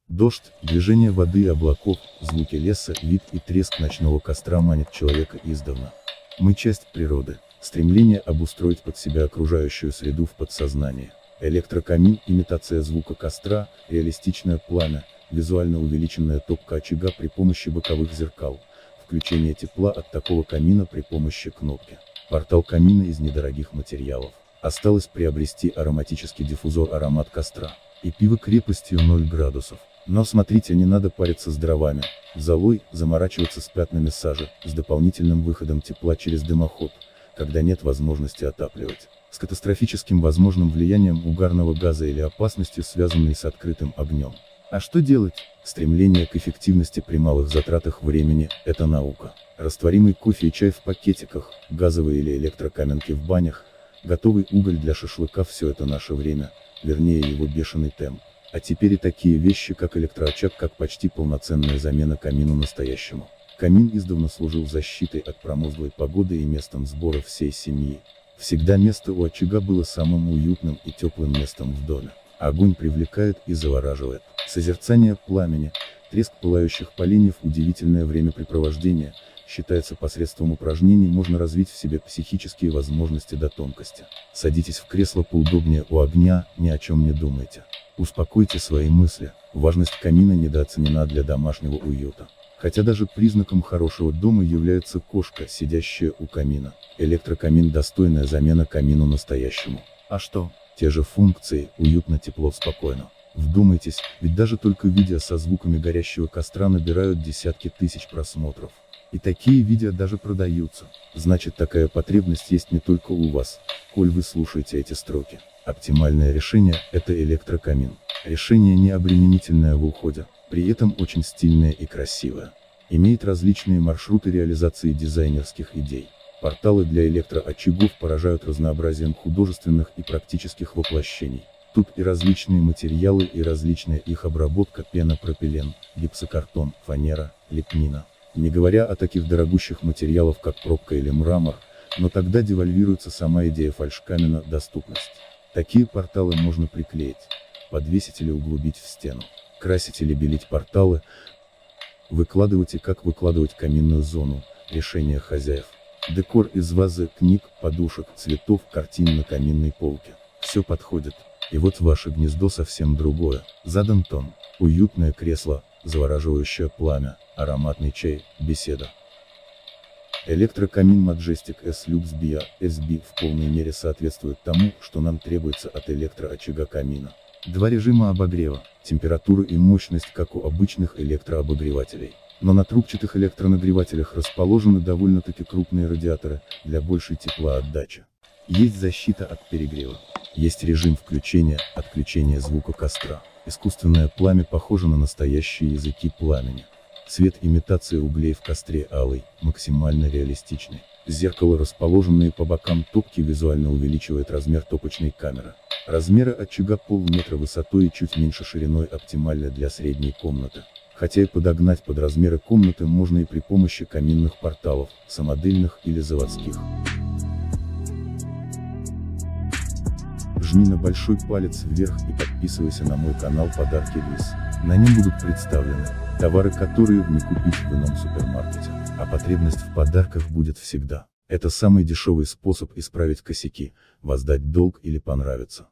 Дождь, движение воды и облаков, звуки леса, вид и треск ночного костра манит человека издавна. Мы часть природы, стремление обустроить под себя окружающую среду в подсознании. Электрокамин, имитация звука костра, реалистичное пламя, визуально увеличенная топка очага при помощи боковых зеркал, включение тепла от такого камина при помощи кнопки. Портал камина из недорогих материалов. Осталось приобрести ароматический диффузор аромат костра. И пиво крепостью 0 градусов. Но смотрите, не надо париться с дровами, золой, заморачиваться с пятнами сажи, с дополнительным выходом тепла через дымоход, когда нет возможности отапливать, с катастрофическим возможным влиянием угарного газа или опасностью, связанной с открытым огнем. А что делать? Стремление к эффективности при малых затратах времени – это наука. Растворимый кофе и чай в пакетиках, газовые или электрокаменки в банях, готовый уголь для шашлыка – все это наше время, вернее его бешеный темп. А теперь и такие вещи, как электроочаг, как почти полноценная замена камину настоящему. Камин издавна служил защитой от промозглой погоды и местом сбора всей семьи. Всегда место у очага было самым уютным и теплым местом в доме. Огонь привлекает и завораживает. Созерцание пламени, треск пылающих поленьев, удивительное времяпрепровождение, считается посредством упражнений можно развить в себе психические возможности до тонкости. Садитесь в кресло поудобнее у огня, ни о чем не думайте. Успокойте свои мысли, важность камина недооценена для домашнего уюта. Хотя даже признаком хорошего дома является кошка, сидящая у камина. Электрокамин – достойная замена камину настоящему. А что? Те же функции, уютно, тепло, спокойно. Вдумайтесь, ведь даже только видео со звуками горящего костра набирают десятки тысяч просмотров. И такие видео даже продаются. Значит, такая потребность есть не только у вас, коль вы слушаете эти строки. Оптимальное решение – это электрокамин. Решение не обременительное в уходе, при этом очень стильное и красивое. Имеет различные маршруты реализации дизайнерских идей. Порталы для электроочагов поражают разнообразием художественных и практических воплощений. Тут и различные материалы, и различная их обработка: пена, пропилен, гипсокартон, фанера, лепнина. Не говоря о таких дорогущих материалах, как пробка или мрамор, но тогда девальвируется сама идея фальшкамена, доступность. Такие порталы можно приклеить, подвесить или углубить в стену, красить или белить порталы, выкладывать и как выкладывать каминную зону, решение хозяев. Декор из вазы, книг, подушек, цветов, картин на каминной полке. Все подходит. И вот ваше гнездо совсем другое. Задан тон, уютное кресло, завораживающее пламя, ароматный чай, беседа. Электрокамин Majestic S Lux BIA SB в полной мере соответствует тому, что нам требуется от электроочага камина. Два режима обогрева, температура и мощность, как у обычных электрообогревателей. Но на трубчатых электронагревателях расположены довольно-таки крупные радиаторы, для большей теплоотдачи. Есть защита от перегрева. Есть режим включения, отключения звука костра. Искусственное пламя похоже на настоящие языки пламени. Цвет имитации углей в костре алый, максимально реалистичный. Зеркало, расположенные по бокам топки, визуально увеличивает размер топочной камеры. Размеры очага полметра высотой и чуть меньше шириной оптимальны для средней комнаты. Хотя и подогнать под размеры комнаты можно и при помощи каминных порталов, самодельных или заводских. Жми на большой палец вверх и подписывайся на мой канал «Подарки Лис». На нем будут представлены товары, которые не купить в ином супермаркете. А потребность в подарках будет всегда. Это самый дешевый способ исправить косяки, воздать долг или понравиться.